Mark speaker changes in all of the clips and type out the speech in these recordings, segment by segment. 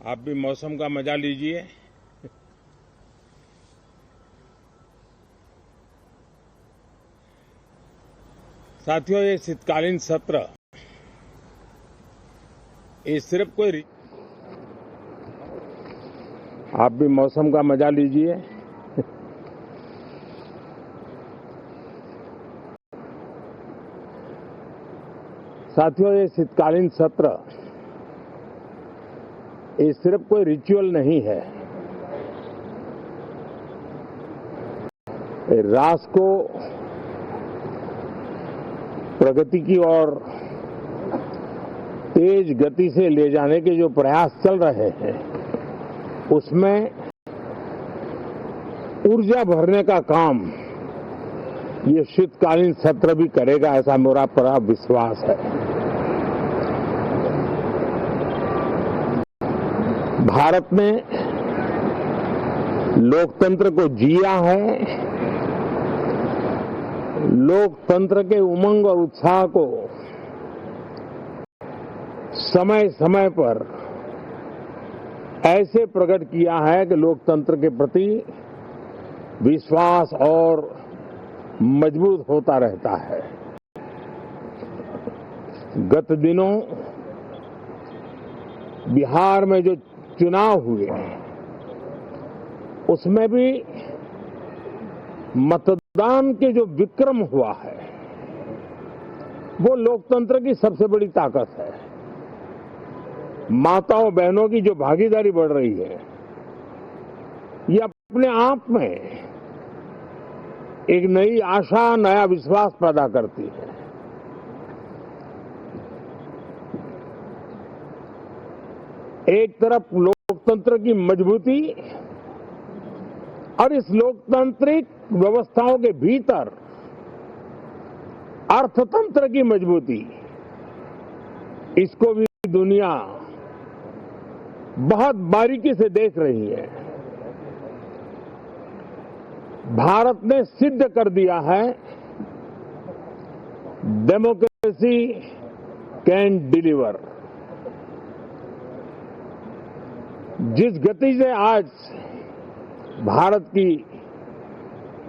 Speaker 1: आप भी मौसम का मजा लीजिए। साथियों, ये शीतकालीन सत्र ये सिर्फ कोई आप भी मौसम का मजा लीजिए। साथियों, ये शीतकालीन सत्र ये सिर्फ कोई रिचुअल नहीं है। राष्ट्र को प्रगति की ओर तेज गति से ले जाने के जो प्रयास चल रहे हैं, उसमें ऊर्जा भरने का काम ये शीतकालीन सत्र भी करेगा, ऐसा मेरा पूरा विश्वास है। भारत ने लोकतंत्र को जिया है, लोकतंत्र के उमंग और उत्साह को समय समय पर ऐसे प्रकट किया है कि लोकतंत्र के प्रति विश्वास और मजबूत होता रहता है। गत दिनों बिहार में जो चुनाव हुए, उसमें भी मतदान के जो विक्रम हुआ है, वो लोकतंत्र की सबसे बड़ी ताकत है। माताओं बहनों की जो भागीदारी बढ़ रही है, ये अपने आप में एक नई आशा, नया विश्वास पैदा करती है। एक तरफ लोकतंत्र की मजबूती और इस लोकतांत्रिक व्यवस्थाओं के भीतर अर्थतंत्र की मजबूती, इसको भी दुनिया बहुत बारीकी से देख रही है। भारत ने सिद्ध कर दिया है, डेमोक्रेसी कैन डिलीवर। जिस गति से आज भारत की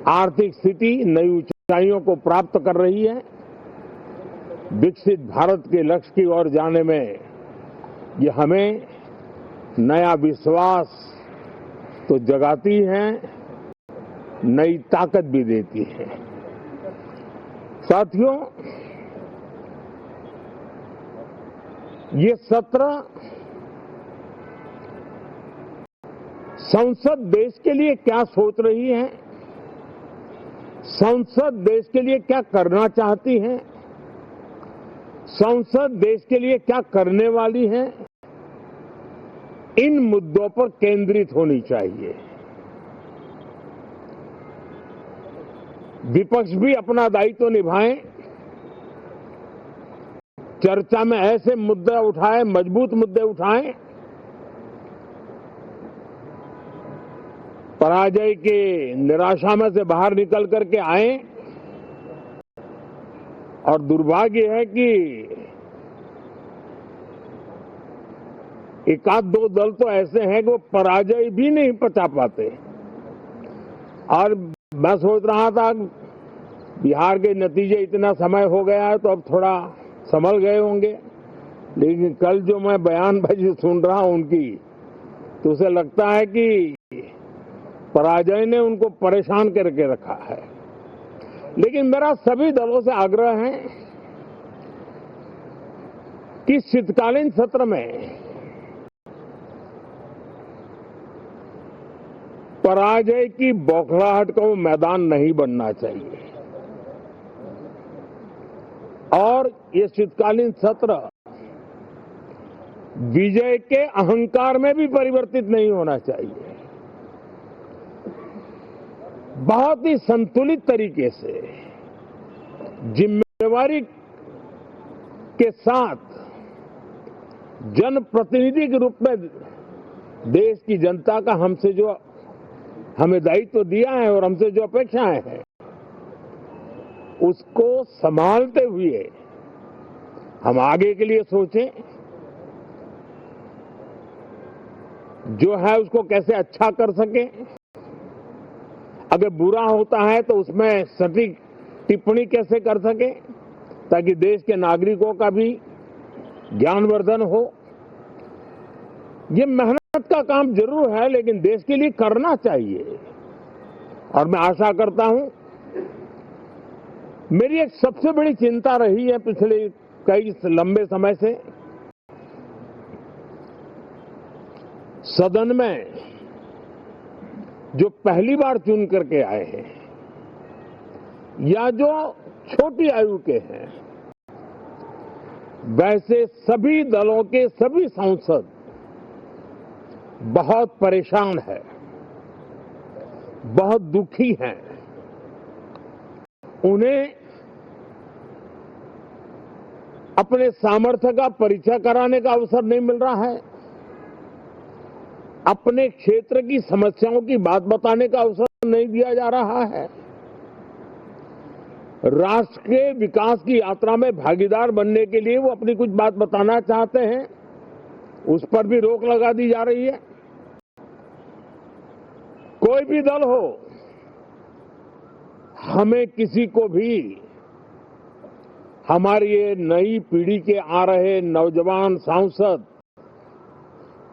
Speaker 1: आर्थिक स्थिति नई ऊंचाइयों को प्राप्त कर रही है, विकसित भारत के लक्ष्य की ओर जाने में ये हमें नया विश्वास तो जगाती है, नई ताकत भी देती है। साथियों, ये सत्र संसद देश के लिए क्या सोच रही है, संसद देश के लिए क्या करना चाहती है, संसद देश के लिए क्या करने वाली है, इन मुद्दों पर केंद्रित होनी चाहिए। विपक्ष भी अपना दायित्व निभाएं, चर्चा में ऐसे मुद्दे उठाएं, मजबूत मुद्दे उठाएं, पराजय के निराशा में से बाहर निकल करके आए। और दुर्भाग्य है कि एक आध दो दल तो ऐसे हैं कि वो पराजय भी नहीं पचा पाते। और मैं सोच रहा था बिहार के नतीजे इतना समय हो गया है तो अब थोड़ा संभल गए होंगे, लेकिन कल जो मैं बयानबाजी सुन रहा हूं उनकी, तो उसे लगता है कि पराजय ने उनको परेशान करके रखा है। लेकिन मेरा सभी दलों से आग्रह है कि शीतकालीन सत्र में पराजय की बौखलाहट का वो मैदान नहीं बनना चाहिए। और ये शीतकालीन सत्र विजय के अहंकार में भी परिवर्तित नहीं होना चाहिए। बहुत ही संतुलित तरीके से, जिम्मेवारी के साथ, जनप्रतिनिधि के रूप में देश की जनता का हमें दायित्व दिया है और हमसे जो अपेक्षाएं हैं, उसको संभालते हुए हम आगे के लिए सोचें। जो है उसको कैसे अच्छा कर सके, अगर बुरा होता है तो उसमें सटीक टिप्पणी कैसे कर सके ताकि देश के नागरिकों का भी ज्ञानवर्धन हो। ये मेहनत का काम जरूर है, लेकिन देश के लिए करना चाहिए। और मैं आशा करता हूं, मेरी एक सबसे बड़ी चिंता रही है पिछले कई लंबे समय से, सदन में जो पहली बार चुन करके आए हैं या जो छोटी आयु के हैं, वैसे सभी दलों के सभी सांसद बहुत परेशान हैं, बहुत दुखी हैं। उन्हें अपने सामर्थ्य का परिचय कराने का अवसर नहीं मिल रहा है, अपने क्षेत्र की समस्याओं की बात बताने का अवसर नहीं दिया जा रहा है, राष्ट्र के विकास की यात्रा में भागीदार बनने के लिए वो अपनी कुछ बात बताना चाहते हैं, उस पर भी रोक लगा दी जा रही है। कोई भी दल हो, हमें किसी को भी हमारी ये नई पीढ़ी के आ रहे नौजवान सांसद,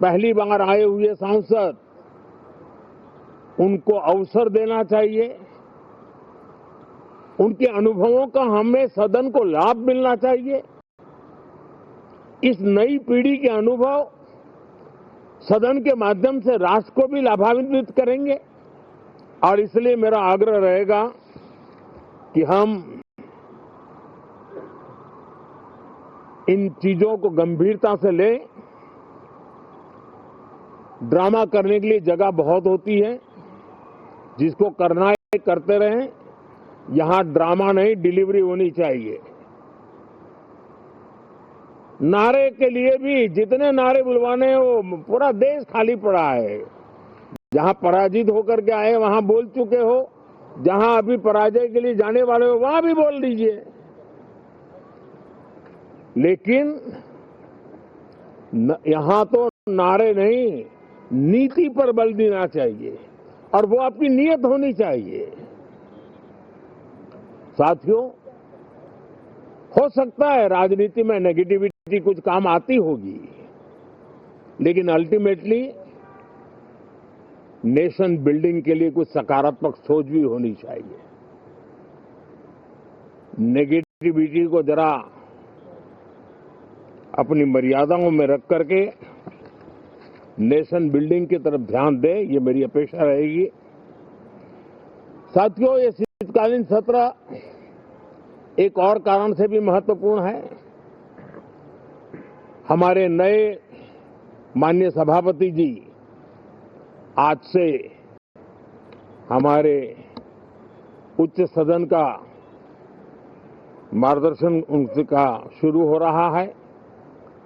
Speaker 1: पहली बार आए हुए सांसद, उनको अवसर देना चाहिए। उनके अनुभवों का हमें सदन को लाभ मिलना चाहिए। इस नई पीढ़ी के अनुभव सदन के माध्यम से राष्ट्र को भी लाभान्वित करेंगे। और इसलिए मेरा आग्रह रहेगा कि हम इन चीजों को गंभीरता से लें। ड्रामा करने के लिए जगह बहुत होती है, जिसको करना है करते रहें। यहां ड्रामा नहीं, डिलीवरी होनी चाहिए। नारे के लिए भी जितने नारे बुलवाने हैं, वो पूरा देश खाली पड़ा है। जहां पराजित होकर के आए वहां बोल चुके हो, जहां अभी पराजय के लिए जाने वाले हो वहां भी बोल दीजिए, लेकिन यहां तो नारे नहीं, नीति पर बल देना चाहिए और वो आपकी नीयत होनी चाहिए। साथियों, हो सकता है राजनीति में नेगेटिविटी कुछ काम आती होगी, लेकिन अल्टीमेटली नेशन बिल्डिंग के लिए कुछ सकारात्मक सोच भी होनी चाहिए। नेगेटिविटी को जरा अपनी मर्यादाओं में रख करके नेशन बिल्डिंग की तरफ ध्यान दें, ये मेरी अपेक्षा रहेगी। साथियों, ये शीतकालीन सत्र एक और कारण से भी महत्वपूर्ण है। हमारे नए माननीय सभापति जी आज से हमारे उच्च सदन का मार्गदर्शन उनका शुरू हो रहा है।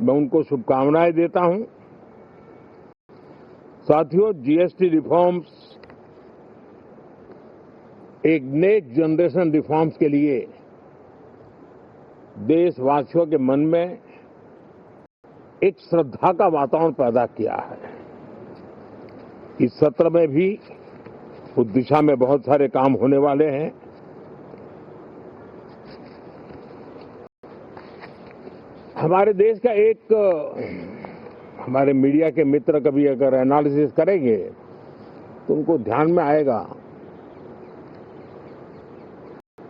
Speaker 1: मैं उनको शुभकामनाएं देता हूं। साथियों, जीएसटी रिफॉर्म्स एक नेक्स्ट जनरेशन रिफॉर्म्स के लिए देशवासियों के मन में एक श्रद्धा का वातावरण पैदा किया है। इस सत्र में भी उस दिशा में बहुत सारे काम होने वाले हैं। हमारे देश का एक हमारे मीडिया के मित्र कभी अगर एनालिसिस करेंगे तो उनको ध्यान में आएगा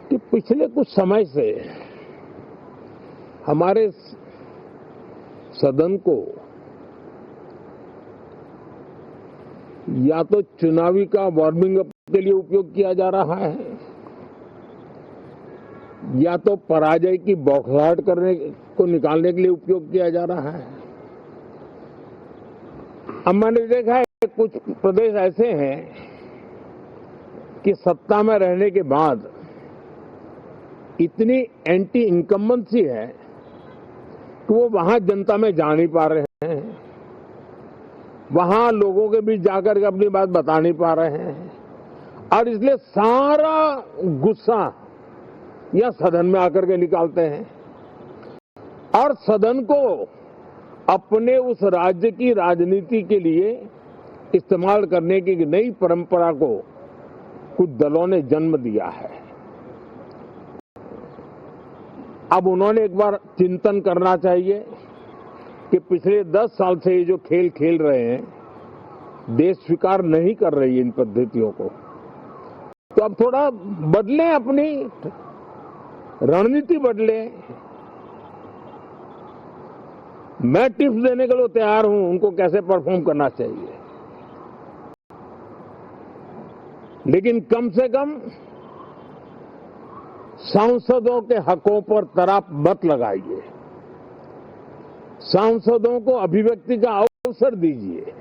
Speaker 1: कि पिछले कुछ समय से हमारे सदन को या तो चुनावी का वार्मिंग अप के लिए उपयोग किया जा रहा है, या तो पराजय की बौखलाहट करने को निकालने के लिए उपयोग किया जा रहा है। अब मैंने देखा है कुछ प्रदेश ऐसे हैं कि सत्ता में रहने के बाद इतनी एंटी इनकम्बेंसी है कि वो वहां जनता में जा नहीं पा रहे हैं, वहां लोगों के बीच जाकर के अपनी बात बता नहीं पा रहे हैं, और इसलिए सारा गुस्सा या सदन में आकर के निकालते हैं और सदन को अपने उस राज्य की राजनीति के लिए इस्तेमाल करने की एक नई परंपरा को कुछ दलों ने जन्म दिया है। अब उन्होंने एक बार चिंतन करना चाहिए कि पिछले 10 साल से ये जो खेल खेल रहे हैं, देश स्वीकार नहीं कर रही इन पद्धतियों को, तो अब थोड़ा बदलें, अपनी रणनीति बदलें। मैं टिप्स देने के लिए तैयार हूं उनको कैसे परफॉर्म करना चाहिए, लेकिन कम से कम सांसदों के हकों पर तराप मत लगाइए। सांसदों को अभिव्यक्ति का अवसर दीजिए।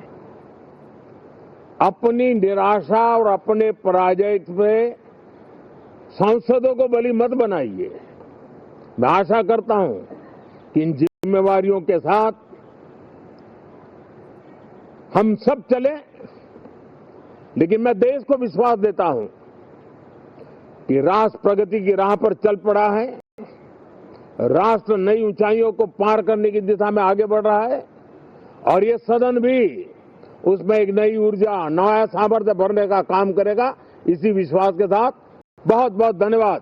Speaker 1: अपनी निराशा और अपने पराजय में सांसदों को बलि मत बनाइए। मैं आशा करता हूं कि इन जिम्मेवारियों के साथ हम सब चलें, लेकिन मैं देश को विश्वास देता हूं कि राष्ट्र प्रगति की राह पर चल पड़ा है। राष्ट्र नई ऊंचाइयों को पार करने की दिशा में आगे बढ़ रहा है और ये सदन भी उसमें एक नई ऊर्जा, नया सामर्थ्य भरने का काम करेगा। इसी विश्वास के साथ बहुत बहुत धन्यवाद।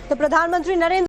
Speaker 2: तो प्रधानमंत्री नरेंद्र